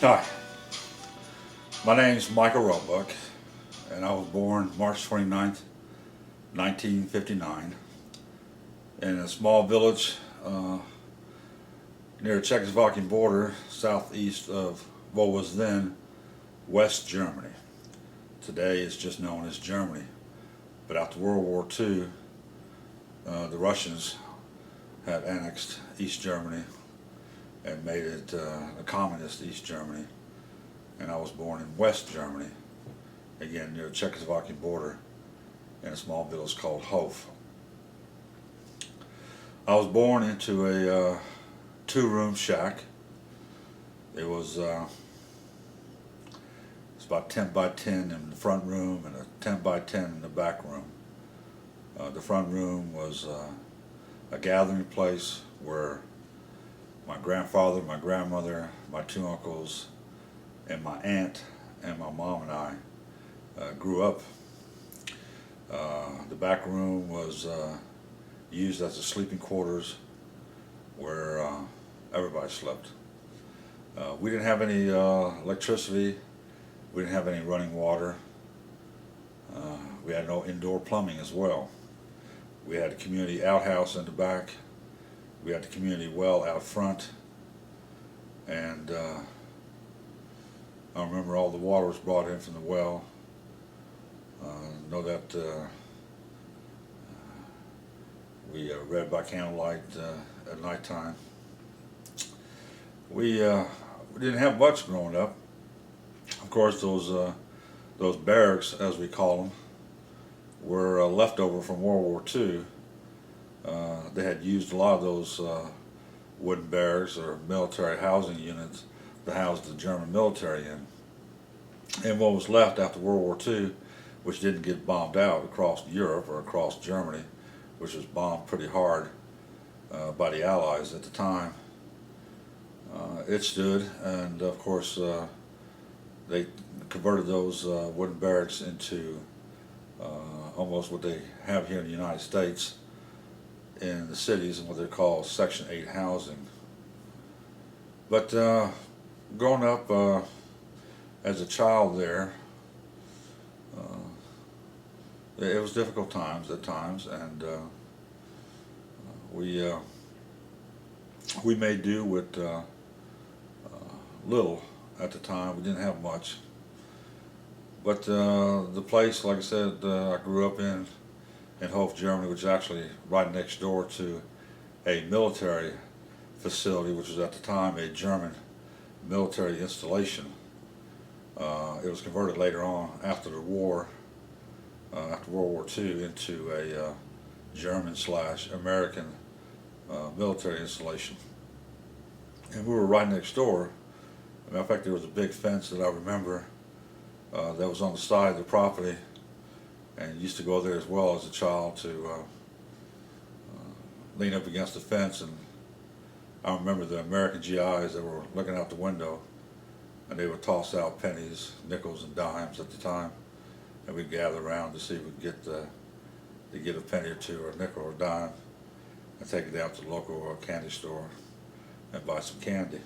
Hi, my name is Michael Roebuck, and I was born March 29th, 1959, in a small village near the Czechoslovakian border, southeast of what was then West Germany. Today it's just known as Germany. But after World War II, the Russians had annexed East Germany and made it a communist East Germany. And I was born in West Germany, again near the Czechoslovakian border, in a small village called Hof. I was born into a two-room shack. It was it's about 10 by 10 in the front room and a 10 by 10 in the back room. The front room was a gathering place where my grandfather, my grandmother, my two uncles, and my aunt and my mom and I grew up. The back room was used as the sleeping quarters where everybody slept. We didn't have any electricity. We didn't have any running water. We had no indoor plumbing as well. We had a community outhouse in the back. We had the community well out front. And I remember all the water was brought in from the well. Know that we read by candlelight at nighttime. We didn't have much growing up. Of course, those barracks, as we call them, were leftover from World War II. They had used a lot of those wooden barracks or military housing units to house the German military in. And what was left after World War II, which didn't get bombed out across Europe or across Germany, which was bombed pretty hard by the Allies at the time, it stood, and of course they converted those wooden barracks into almost what they have here in the United States in the cities, and what they call Section 8 housing. But growing up as a child there, it was difficult times at times, and we made do with little at the time. We didn't have much. But the place, like I said, I grew up in Hof, Germany, which is actually right next door to a military facility, which was at the time a German military installation. It was converted later on after the war, after World War II, into a German/American military installation. And we were right next door. As a matter of fact, there was a big fence that I remember that was on the side of the property, and used to go there as well as a child to lean up against the fence. And I remember the American GIs that were looking out the window, and they would toss out pennies, nickels, and dimes at the time, and we'd gather around to see if we could get a penny or two, or a nickel or a dime, and take it down to the local candy store and buy some candy.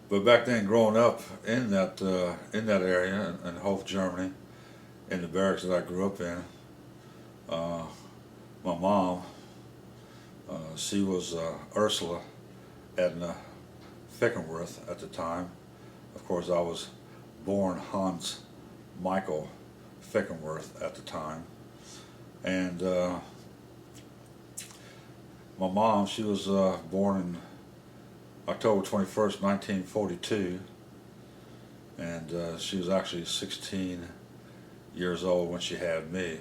But back then, growing up in that area in Hof, Germany, in the barracks that I grew up in, my mom, she was Ursula Edna Fickenworth at the time. Of course, I was born Hans Michael Fickenworth at the time. And my mom, she was born in October 21st, 1942, and she was actually 16 years old when she had me.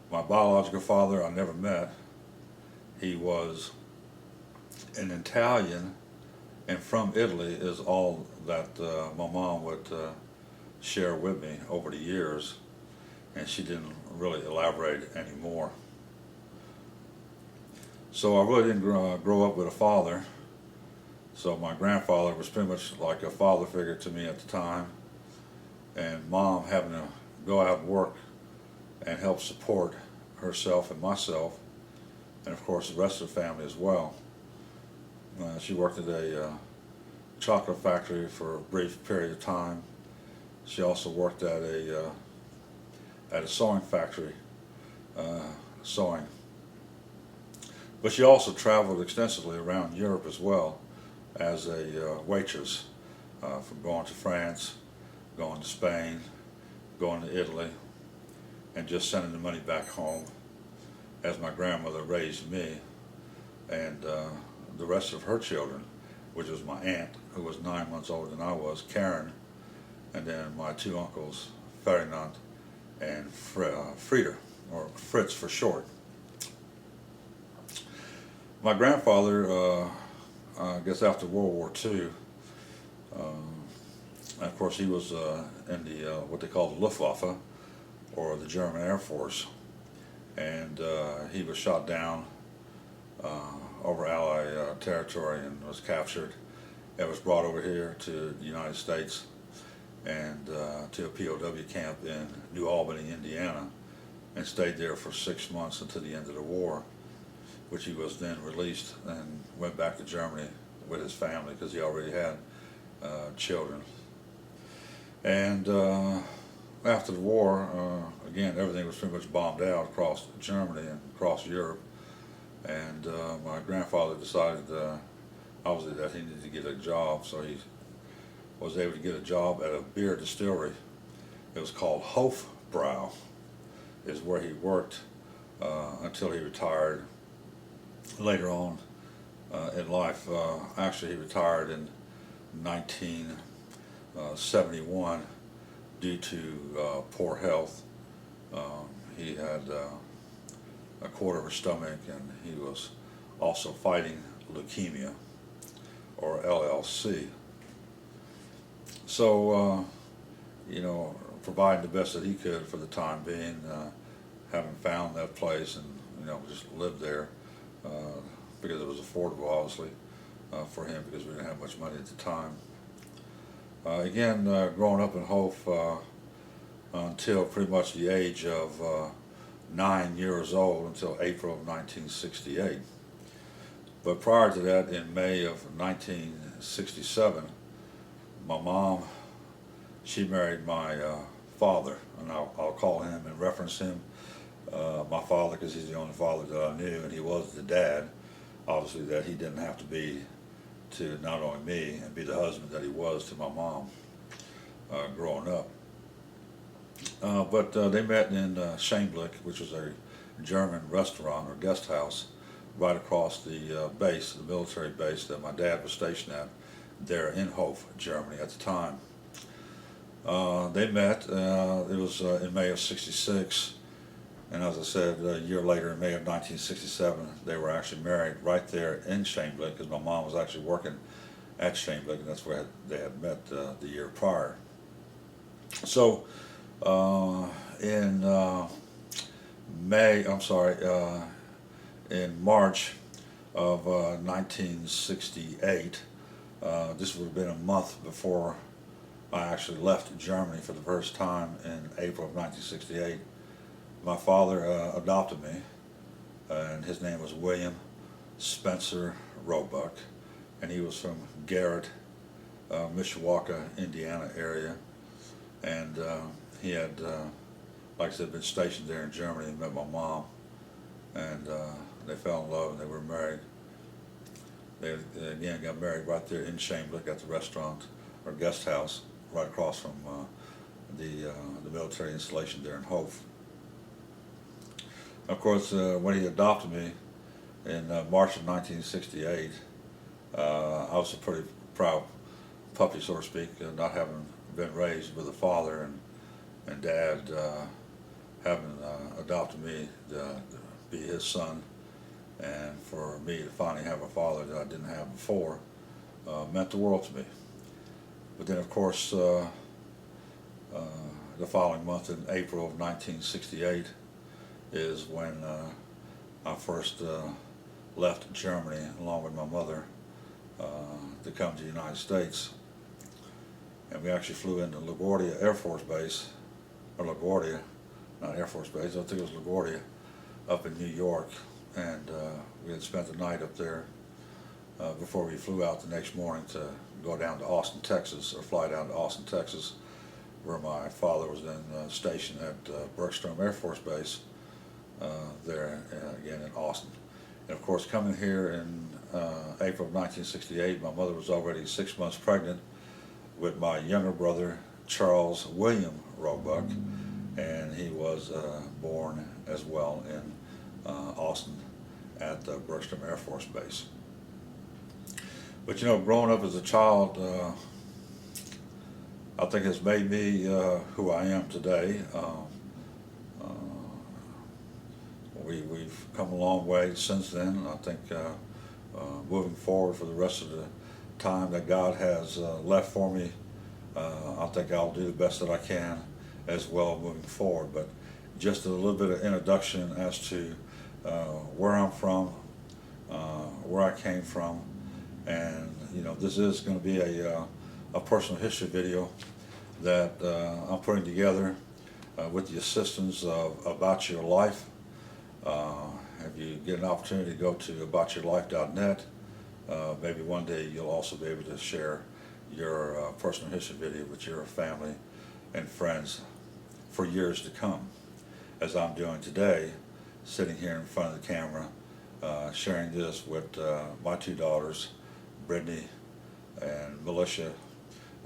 My biological father I never met. He was an Italian, and from Italy is all that my mom would share with me over the years, and she didn't really elaborate anymore. So I really didn't grow up with a father. So my grandfather was pretty much like a father figure to me at the time, and mom having to go out and work and help support herself and myself, and of course the rest of the family as well. She worked at a chocolate factory for a brief period of time. She also worked at a sewing factory, sewing. But she also traveled extensively around Europe as well as a waitress, from going to France, going to Spain, going to Italy, and just sending the money back home, as my grandmother raised me and the rest of her children, which was my aunt, who was 9 months older than I was, Karen, and then my two uncles, Ferdinand and Frieder, or Fritz for short. My grandfather, I guess after World War II, of course he was in the what they call the Luftwaffe, or the German Air Force, and he was shot down over Allied territory and was captured. It was brought over here to the United States and to a POW camp in New Albany, Indiana, and stayed there for 6 months until the end of the war, which he was then released and went back to Germany with his family because he already had children. And after the war, again, everything was pretty much bombed out across Germany and across Europe. And my grandfather decided, obviously, that he needed to get a job, so he was able to get a job at a beer distillery. It was called Hofbrau, is where he worked until he retired later on in life. Actually, he retired in 1971 due to poor health. He had a quarter of a stomach, and he was also fighting leukemia, or LLC. So, you know, providing the best that he could for the time being, having found that place and, you know, just lived there because it was affordable, obviously, for him, because we didn't have much money at the time. Again, growing up in Hof until pretty much the age of 9 years old, until April of 1968. But prior to that, in May of 1967, my mom, she married my father, and I'll call him and reference him my father, because he's the only father that I knew, and he was the dad. Obviously, that he didn't have to be to not only me and be the husband that he was to my mom growing up. But they met in Schamblick, which was a German restaurant or guest house right across the base, the military base that my dad was stationed at there in Hof, Germany at the time. They met, it was in May of '66, and as I said, a year later in May of 1967, they were actually married right there in Schamblick, because my mom was actually working at Schamblick, and that's where they had met the year prior. So in in March of 1968, this would have been a month before I actually left Germany for the first time in April of 1968. My father adopted me, and his name was William Spencer Roebuck, and he was from Garrett, Mishawaka, Indiana area, and he had, like I said, been stationed there in Germany and met my mom, and they fell in love and they were married. They again got married right there in Schamblick at the restaurant or guest house right across from the military installation there in Hof. Of course, when he adopted me in March of 1968, I was a pretty proud puppy, so to speak, not having been raised with a father and dad having adopted me to be his son, and for me to finally have a father that I didn't have before meant the world to me. But then, of course, the following month in April of 1968 is when I first left Germany along with my mother to come to the United States. And we actually flew into LaGuardia Air Force Base, or LaGuardia, not Air Force Base, I think it was LaGuardia, up in New York. And we had spent the night up there before we flew out the next morning to go down to Austin, Texas, or fly down to Austin, Texas, where my father was then stationed at Bergstrom Air Force Base there again in Austin. And of course, coming here in April of 1968, my mother was already 6 months pregnant with my younger brother, Charles William Roebuck, and he was born as well in Austin at Bergstrom Air Force Base. But you know, growing up as a child, I think has made me who I am today. We've come a long way since then. I think moving forward for the rest of the time that God has left for me, I think I'll do the best that I can as well moving forward. But just a little bit of introduction as to where I'm from, where I came from, and you know, this is going to be a personal history video that I'm putting together with the assistance of About Your Life. If you get an opportunity to go to aboutyourlife.net, maybe one day you'll also be able to share your personal history video with your family and friends for years to come, as I'm doing today, sitting here in front of the camera, sharing this with my two daughters, Brittany and Militia,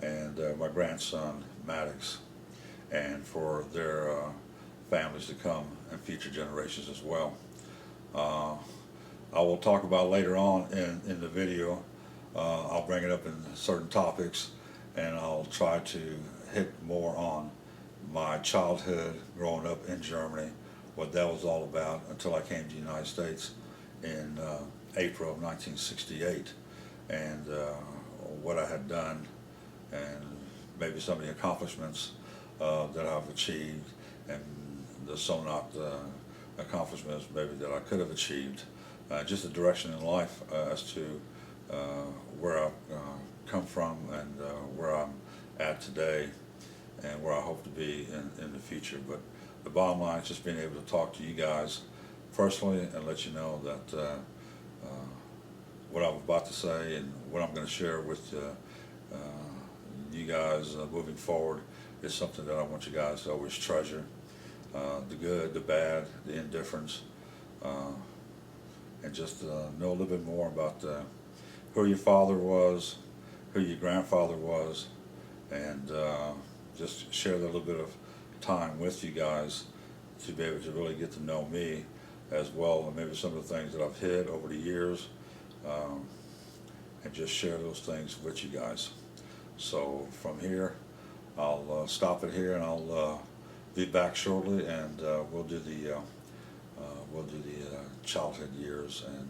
and my grandson, Maddox, and for their families to come and future generations as well. I will talk about later on in the video, I'll bring it up in certain topics, and I'll try to hit more on my childhood growing up in Germany, what that was all about until I came to the United States in April of 1968, and what I had done, and maybe some of the accomplishments that I've achieved, and the so not accomplishments maybe that I could have achieved. Just a direction in life as to where I've come from and where I'm at today and where I hope to be in the future. But the bottom line is just being able to talk to you guys personally and let you know that what I'm about to say and what I'm going to share with you guys moving forward is something that I want you guys to always treasure. The good, the bad, the indifference, and just know a little bit more about who your father was, who your grandfather was, and just share that little bit of time with you guys to be able to really get to know me as well, and maybe some of the things that I've hid over the years, and just share those things with you guys. So from here, I'll stop it here, and I'll be back shortly, and we'll do the childhood years, and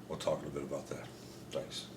we'll talk a little bit about that. Thanks.